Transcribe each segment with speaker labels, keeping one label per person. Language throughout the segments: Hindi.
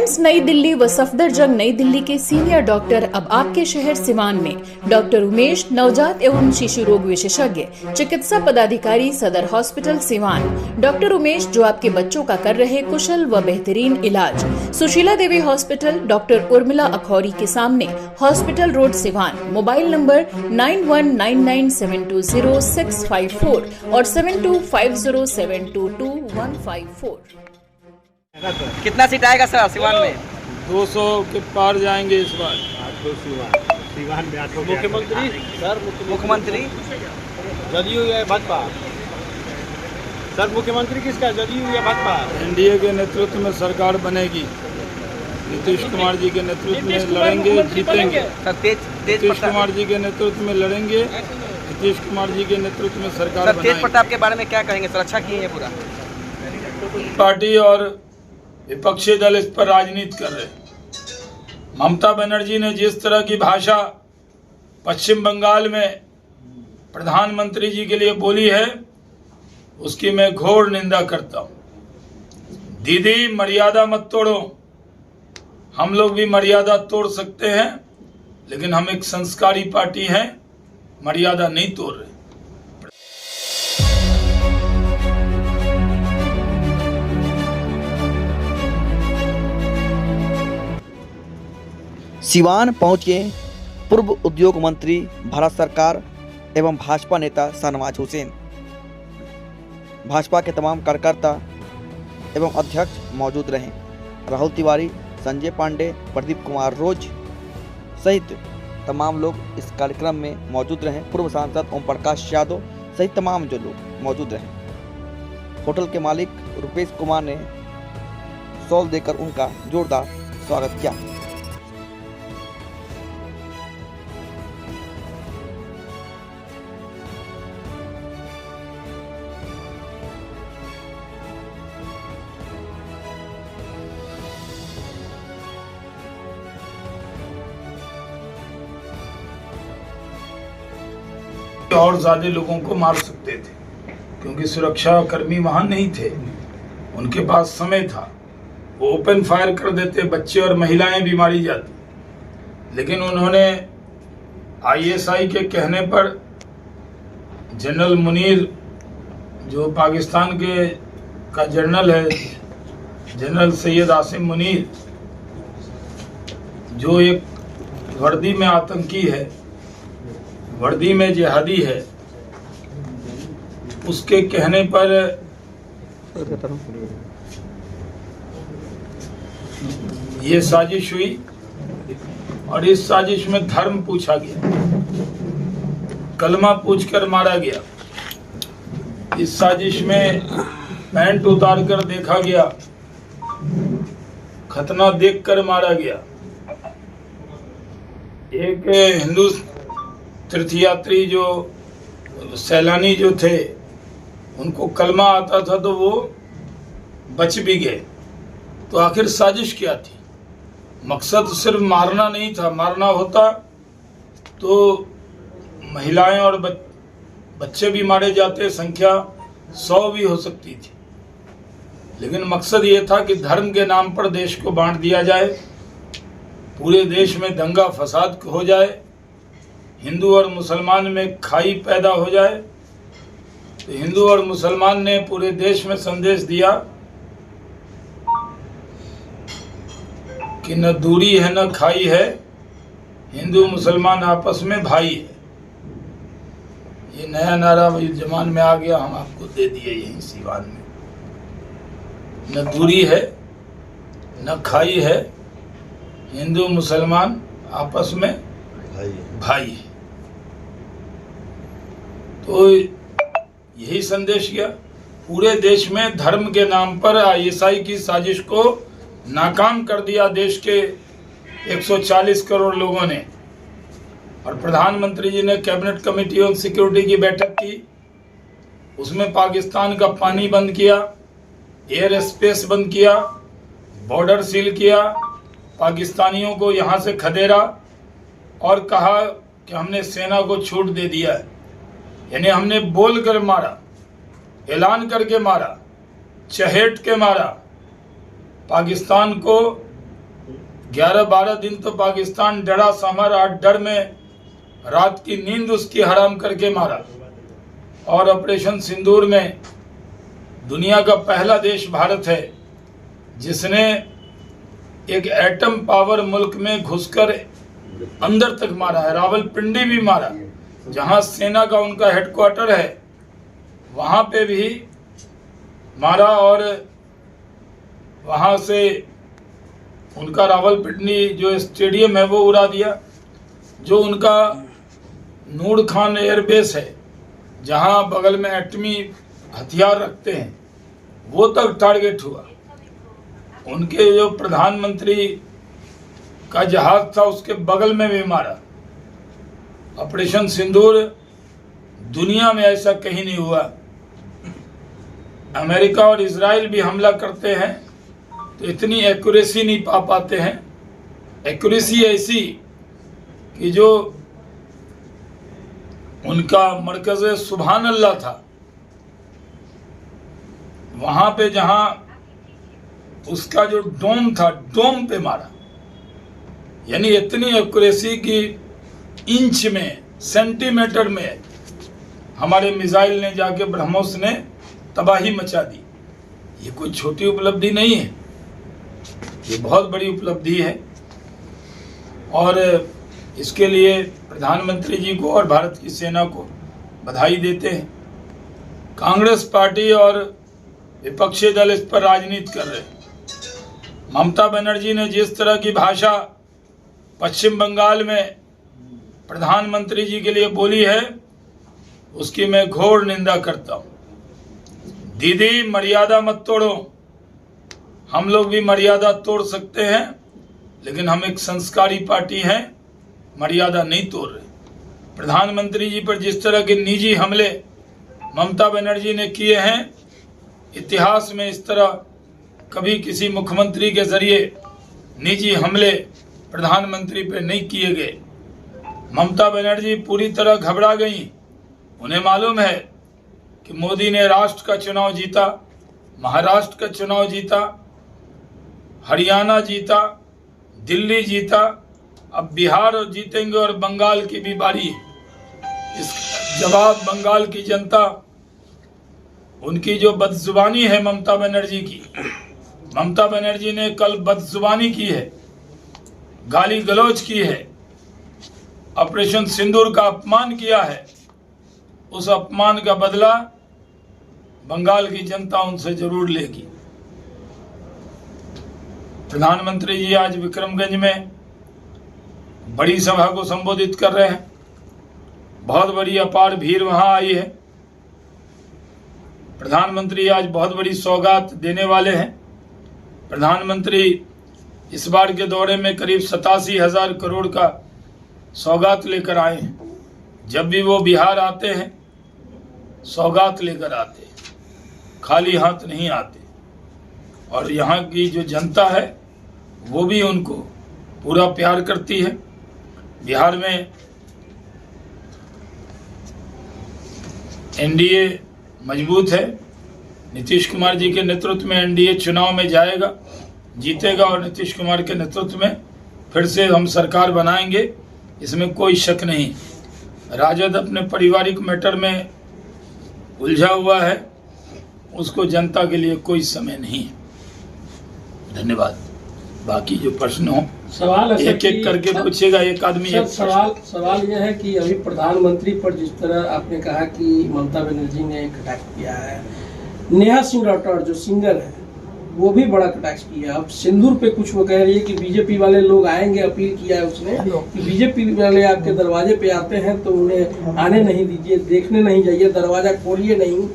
Speaker 1: एम्स नई दिल्ली व सफदरजंग नई दिल्ली के सीनियर डॉक्टर अब आपके शहर सिवान में। डॉक्टर उमेश, नवजात एवं शिशु रोग विशेषज्ञ, चिकित्सा पदाधिकारी, सदर हॉस्पिटल सिवान। डॉक्टर उमेश जो आपके बच्चों का कर रहे कुशल व बेहतरीन इलाज। सुशीला देवी हॉस्पिटल, डॉक्टर उर्मिला अखौरी के सामने, hospital road Siwan. Mobile number 9199720654 और 7250722154।
Speaker 2: कितना सीट आएगा सर सिवान में?
Speaker 3: 200 के पार जाएंगे इस बार।
Speaker 4: मुख्यमंत्री सर,
Speaker 2: मुख्यमंत्री
Speaker 4: जदयू या भाजपा? सर मुख्यमंत्री किसका, जदयू या भाजपा?
Speaker 3: एनडीए के नेतृत्व में सरकार बनेगी। नीतीश कुमार जी के नेतृत्व में लड़ेंगे, जीतेंगे।
Speaker 2: सर
Speaker 3: नीतीश कुमार जी के नेतृत्व में लड़ेंगे, नीतीश कुमार जी के नेतृत्व में सरकार
Speaker 2: सर तेज
Speaker 3: बनाएंगे।
Speaker 2: प्रताप के बारे में क्या कहेंगे सर? अच्छा किए हैं पूरा?
Speaker 3: पार्टी और विपक्षी दल इस पर राजनीति कर रहे हैं। ममता बनर्जी ने जिस तरह की भाषा पश्चिम बंगाल में प्रधानमंत्री जी के लिए बोली है, उसकी मैं घोर निंदा करता हूं। दीदी मर्यादा मत तोड़ो। हम लोग भी मर्यादा तोड़ सकते हैं, लेकिन हम एक संस्कारी पार्टी हैं, मर्यादा नहीं तोड़ रहे।
Speaker 5: सिवान पहुंचे पूर्व उद्योग मंत्री भारत सरकार एवं भाजपा नेता शाहनवाज हुसैन। भाजपा के तमाम कार्यकर्ता एवं अध्यक्ष मौजूद रहे। राहुल तिवारी, संजय पांडे, प्रदीप कुमार रोज सहित तमाम लोग इस कार्यक्रम में मौजूद रहे। पूर्व सांसद ओम प्रकाश यादव सहित तमाम जो लोग मौजूद रहे। होटल के मालिक रुपेश कुमार ने शॉल देकर उनका जोरदार स्वागत किया।
Speaker 3: और ज्यादा लोगों को मार सकते थे, क्योंकि सुरक्षा कर्मी वहां नहीं थे, उनके पास समय था, वो ओपन फायर कर देते, बच्चे और महिलाएं भी मारी जाती। लेकिन उन्होंने आईएसआई के कहने पर जनरल मुनीर, जो पाकिस्तान के का जनरल है, जनरल सैयद आसिम मुनीर, जो एक वर्दी में आतंकी है, वर्दी में जिहादी है, उसके कहने पर ये साजिश हुई और इस साजिश में धर्म पूछा गया, कलमा पूछकर मारा गया। इस साजिश में पैंट उतार कर देखा गया, खतना देखकर मारा गया। एक हिंदू तीर्थयात्री जो सैलानी जो थे, उनको कलमा आता था तो वो बच भी गए। तो आखिर साजिश क्या थी? मकसद सिर्फ मारना नहीं था। मारना होता तो महिलाएं और बच्चे भी मारे जाते, संख्या 100 भी हो सकती थी। लेकिन मकसद ये था कि धर्म के नाम पर देश को बांट दिया जाए, पूरे देश में दंगा फसाद हो जाए, हिंदू और मुसलमान में खाई पैदा हो जाए। तो हिंदू और मुसलमान ने पूरे देश में संदेश दिया कि न दूरी है न खाई है, हिंदू मुसलमान आपस में भाई है। ये नया नारा जमान में आ गया, हम आपको दे दिए यहीं सिवान में। न दूरी है न खाई है, हिंदू मुसलमान आपस में भाई है। तो यही संदेश गया। पूरे देश में धर्म के नाम पर आईएसआई की साजिश को नाकाम कर दिया देश के 140 करोड़ लोगों ने। और प्रधानमंत्री जी ने कैबिनेट कमेटी ऑन सिक्योरिटी की बैठक की, उसमें पाकिस्तान का पानी बंद किया, एयर स्पेस बंद किया, बॉर्डर सील किया, पाकिस्तानियों को यहाँ से खदेड़ा और कहा कि हमने सेना को छूट दे दिया है। यानी हमने बोल कर मारा, ऐलान करके मारा, चहेट के मारा। पाकिस्तान को 11-12 दिन तो पाकिस्तान डरा सहमा रहा, डर में रात की नींद उसकी हराम करके मारा। और ऑपरेशन सिंदूर में दुनिया का पहला देश भारत है जिसने एक एटम पावर मुल्क में घुसकर अंदर तक मारा है। रावलपिंडी भी मारा, जहां सेना का उनका हेडक्वार्टर है, वहां पे भी मारा। और वहां से उनका रावलपिंडी जो स्टेडियम है वो उड़ा दिया। जो उनका नूर खान एयरबेस है, जहां बगल में एटमी हथियार रखते हैं, वो तक टारगेट हुआ। उनके जो प्रधानमंत्री का जहाज था उसके बगल में भी मारा। ऑपरेशन सिंदूर दुनिया में ऐसा कहीं नहीं हुआ। अमेरिका और इजराइल भी हमला करते हैं तो इतनी एक्यूरेसी नहीं पा पाते हैं। एक्यूरेसी ऐसी कि जो उनका मरकज सुभान अल्लाह था, वहां पे जहां उसका जो डोम था, डोम पे मारा। यानी इतनी एक्यूरेसी की इंच में, सेंटीमीटर में हमारे मिसाइल ने जाके ब्रह्मोस ने तबाही मचा दी। ये कोई छोटी उपलब्धि नहीं है, ये बहुत बड़ी उपलब्धि है। और इसके लिए प्रधानमंत्री जी को और भारत की सेना को बधाई देते हैं। कांग्रेस पार्टी और विपक्षी दल इस पर राजनीति कर रहे हैं। ममता बनर्जी ने जिस तरह की भाषा पश्चिम बंगाल में प्रधानमंत्री जी के लिए बोली है, उसकी मैं घोर निंदा करता हूं। दीदी, मर्यादा मत तोड़ो। हम लोग भी मर्यादा तोड़ सकते हैं, लेकिन हम एक संस्कारी पार्टी हैं, मर्यादा नहीं तोड़ रहे। प्रधानमंत्री जी पर जिस तरह के निजी हमले ममता बनर्जी ने किए हैं, इतिहास में इस तरह कभी किसी मुख्यमंत्री के जरिए निजी हमले प्रधानमंत्री पर नहीं किए गए। ममता बनर्जी पूरी तरह घबरा गई। उन्हें मालूम है कि मोदी ने राष्ट्र का चुनाव जीता, महाराष्ट्र का चुनाव जीता, हरियाणा जीता, दिल्ली जीता, अब बिहार जीतेंगे और बंगाल की भी बारी है। इस जवाब बंगाल की जनता, उनकी जो बदजुबानी है ममता बनर्जी की, ममता बनर्जी ने कल बदजुबानी की है, गाली गलौज की है, ऑपरेशन सिंदूर का अपमान किया है। उस अपमान का बदला बंगाल की जनता उनसे जरूर लेगी। प्रधानमंत्री जी आज विक्रमगंज में बड़ी सभा को संबोधित कर रहे हैं। बहुत बड़ी अपार भीड़ वहां आई है। प्रधानमंत्री आज बहुत बड़ी सौगात देने वाले हैं। प्रधानमंत्री इस बार के दौरे में करीब 87,000 करोड़ का सौगात लेकर आए हैं। जब भी वो बिहार आते हैं, सौगात लेकर आते हैं, खाली हाथ नहीं आते। और यहाँ की जो जनता है वो भी उनको पूरा प्यार करती है। बिहार में एनडीए मजबूत है। नीतीश कुमार जी के नेतृत्व में एनडीए चुनाव में जाएगा, जीतेगा, और नीतीश कुमार के नेतृत्व में फिर से हम सरकार बनाएंगे, इसमें कोई शक नहीं। राजद अपने पारिवारिक मैटर में उलझा हुआ है, उसको जनता के लिए कोई समय नहीं है। धन्यवाद। बाकी जो प्रश्न हो
Speaker 6: सवाल
Speaker 3: एक एक करके पूछेगा एक आदमी। एक
Speaker 6: सवाल यह है कि अभी प्रधानमंत्री पर जिस तरह आपने कहा कि ममता बनर्जी ने एक अटैक किया है, नेहा सिंह राठौर जो सिंगर है वो भी बड़ा कटाक्ष किया। अब सिंदूर पे कुछ वो कह रही है कि बीजेपी वाले लोग आएंगे, अपील किया है उसने कि बीजेपी वाले आपके दरवाजे पे आते हैं तो उन्हें आने नहीं दीजिए, देखने नहीं जाइए, दरवाजा खोलिए नहीं।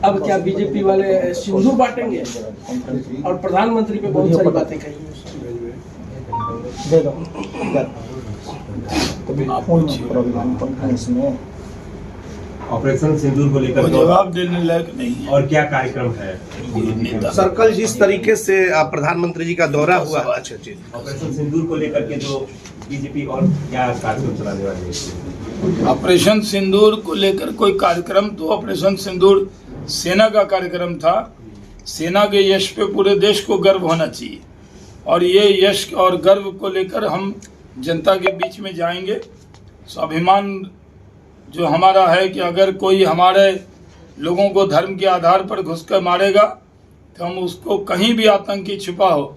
Speaker 6: अब क्या बीजेपी वाले सिंदूर बांटेंगे? और प्रधानमंत्री पे बहुत सारी बातें कही है।
Speaker 7: ऑपरेशन सिंदूर को लेकर
Speaker 3: जवाब देने लायक नहीं।
Speaker 7: और क्या कार्यक्रम है
Speaker 8: सर्कल जिस तरीके से प्रधानमंत्री जी का दौरा हुआ, अच्छा
Speaker 7: ऑपरेशन सिंदूर को लेकर के जो बीजेपी और क्या कार्यक्रम चलाने वाली है?
Speaker 3: ऑपरेशन सिंदूर को लेकर कोई कार्यक्रम तो ऑपरेशन सिंदूर सेना का कार्यक्रम था। सेना के यश पे पूरे देश को गर्व होना चाहिए। और ये यश और गर्व को लेकर हम जनता के बीच में जाएंगे। स्वाभिमान जो हमारा है कि अगर कोई हमारे लोगों को धर्म के आधार पर घुसकर मारेगा तो हम उसको कहीं भी आतंकी छुपा हो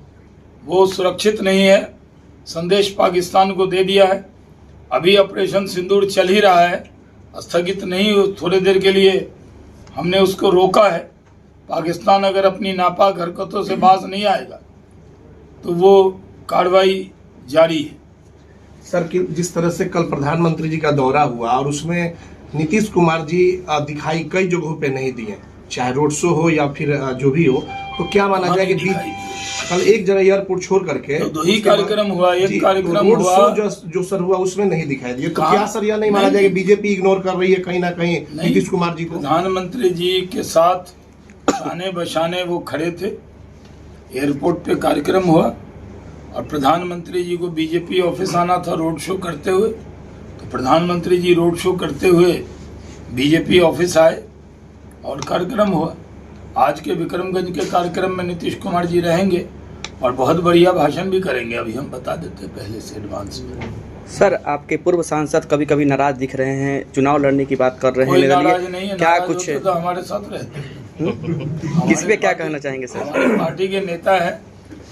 Speaker 3: वो सुरक्षित नहीं है। संदेश पाकिस्तान को दे दिया है। अभी ऑपरेशन सिंदूर चल ही रहा है, स्थगित नहीं, थोड़ी देर के लिए हमने उसको रोका है। पाकिस्तान अगर अपनी नापाक हरकतों से बाज नहीं आएगा तो वो कार्रवाई जारी है।
Speaker 8: सर कि जिस तरह से कल प्रधानमंत्री जी का दौरा हुआ और उसमें नीतीश कुमार जी दिखाई कई जगहों पे नहीं दिए, चाहे रोड शो हो या फिर जो भी हो, तो क्या माना जाए कि कल एक जगह एयरपोर्ट छोड़ करके
Speaker 3: तो 2 ही कार्यक्रम हुआ, एक कार्यक्रम
Speaker 8: रोड
Speaker 3: हुआ
Speaker 8: शो जो सर हुआ उसमें नहीं दिखाई दिए, तो क्या सर यह नहीं माना जाए कि बीजेपी इग्नोर कर रही है कहीं ना कहीं नीतीश कुमार जी को?
Speaker 3: प्रधानमंत्री जी के साथ शाने बशाने वो खड़े थे, एयरपोर्ट पे कार्यक्रम हुआ और प्रधानमंत्री जी को बीजेपी ऑफिस आना था रोड शो करते हुए, तो प्रधानमंत्री जी रोड शो करते हुए बीजेपी ऑफिस आए और कार्यक्रम हुआ। आज के विक्रमगंज के कार्यक्रम में नीतीश कुमार जी रहेंगे और बहुत बढ़िया भाषण भी करेंगे, अभी हम बता देते पहले से एडवांस में।
Speaker 5: सर आपके पूर्व सांसद कभी कभी नाराज दिख रहे हैं, चुनाव लड़ने की बात कर रहे हैं,
Speaker 3: कोई नाराज नहीं है,
Speaker 5: क्या
Speaker 3: नाराज
Speaker 5: कुछ
Speaker 3: होते तो हमारे साथ रहते हैं।
Speaker 5: किस पे क्या कहना चाहेंगे सर?
Speaker 3: हमारी पार्टी के नेता है,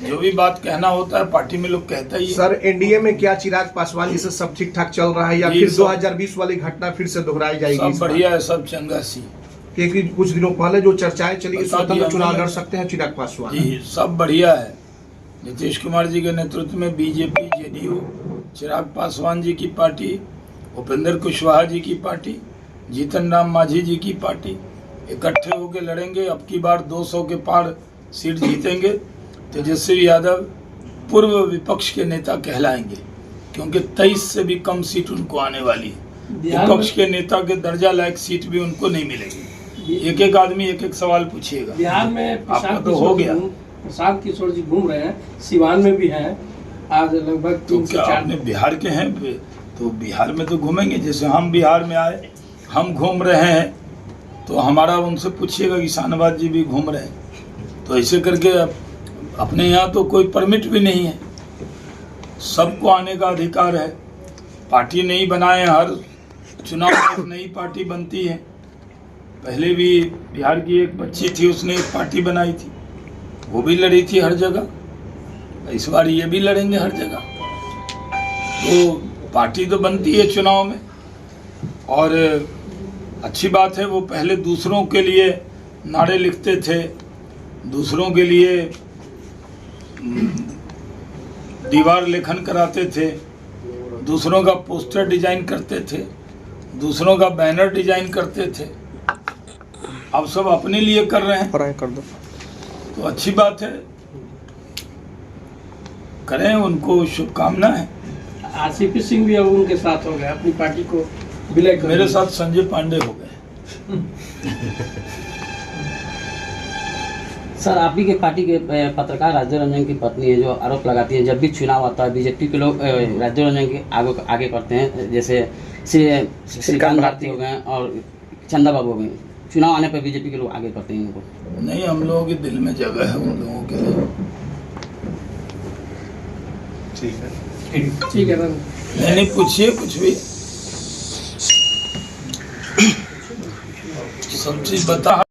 Speaker 3: जो भी बात कहना होता है पार्टी में लोग कहता ही है।
Speaker 8: सर एनडीए में क्या चिराग पासवान जी से सब ठीक ठाक चल रहा है या फिर 2020 वाली घटना फिर से दोहराई जाएगी?
Speaker 3: सब बढ़िया है, सब चंगा सी।
Speaker 8: क्योंकि कुछ दिनों पहले जो चर्चाएं चली स्वतंत्र चुनाव लड़ सकते हैं चिराग पासवान।
Speaker 3: जी सब बढ़िया है। नीतीश कुमार जी के नेतृत्व में बीजेपी, जेडीयू, चिराग पासवान जी की पार्टी, उपेंद्र कुशवाहा जी की पार्टी, जीतन राम मांझी जी की पार्टी इकट्ठे होकर लड़ेंगे। अब की बार 200 के पार सीट जीतेंगे। तेजस्वी यादव पूर्व विपक्ष के नेता कहलाएंगे क्योंकि 23 से भी कम सीट उनको आने वाली है। विपक्ष के नेता के दर्जा लायक सीट भी उनको नहीं मिलेगी। एक एक आदमी एक एक सवाल पूछिएगा।
Speaker 6: बिहार में
Speaker 3: आपका तो हो गया।
Speaker 6: प्रशांत किशोर जी घूम रहे हैं, सिवान में भी हैं, आज लगभग 3 से 4।
Speaker 3: आपने बिहार के हैं तो बिहार में तो घूमेंगे, जैसे हम बिहार में आए हम घूम रहे हैं तो हमारा उनसे पूछिएगा कि शाहनवाज जी भी घूम रहे हैं। तो ऐसे करके अपने यहाँ तो कोई परमिट भी नहीं है, सबको आने का अधिकार है। पार्टी नहीं बनाए, हर चुनाव में एक नई पार्टी बनती है। पहले भी बिहार की एक बच्ची थी, उसने एक पार्टी बनाई थी, वो भी लड़ी थी हर जगह। इस बार ये भी लड़ेंगे हर जगह। तो पार्टी तो बनती है चुनाव में और अच्छी बात है। वो पहले दूसरों के लिए नारे लिखते थे, दूसरों के लिए दीवार लेखन कराते थे, दूसरों का पोस्टर डिजाइन करते थे, दूसरों का बैनर डिजाइन करते थे। अब सब अपने लिए कर रहे हैं,
Speaker 5: कर दो
Speaker 3: तो अच्छी बात है, करें, उनको शुभकामना है।
Speaker 6: आरसीपी सिंह भी अब उनके साथ हो गए, अपनी पार्टी को विलय कर
Speaker 3: मेरे साथ संजय पांडे हो गए।
Speaker 9: सर आप ही के पार्टी के पत्रकार राज्य रंजन की पत्नी है जो आरोप लगाती है जब भी चुनाव आता है बीजेपी के लोग राज्य रंजन के आगे करते हैं, जैसे श्रीकांत भारती हो गए और चंदा बाबू हो गए, चुनाव आने पर बीजेपी के लोग आगे करते हैं इनको।
Speaker 3: नहीं, हम लोगों के दिल में जगह है उन लोगों के लिए।
Speaker 6: ठीक है।
Speaker 3: नहीं पूछिए कुछ भी, सब चीज बता।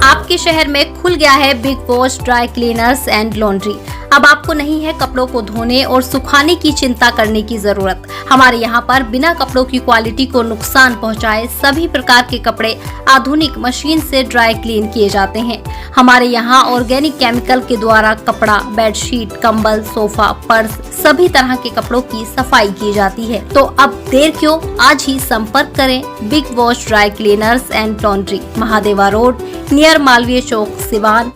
Speaker 10: आपके शहर में खुल गया है big wash dry cleaners and laundry. अब आपको नहीं है कपड़ों को धोने और सुखाने की चिंता करने की जरूरत। हमारे यहाँ पर बिना कपड़ों की क्वालिटी को नुकसान पहुँचाए सभी प्रकार के कपड़े आधुनिक मशीन से ड्राई क्लीन किए जाते हैं। हमारे यहाँ ऑर्गेनिक केमिकल के द्वारा कपड़ा, बेडशीट, कंबल, सोफा, पर्स सभी तरह के कपड़ों की सफाई की जाती है। तो अब देर क्यों, आज ही संपर्क करें big wash dry cleaners and laundry, Mahadeva road, near Malviya Chowk, Siwan.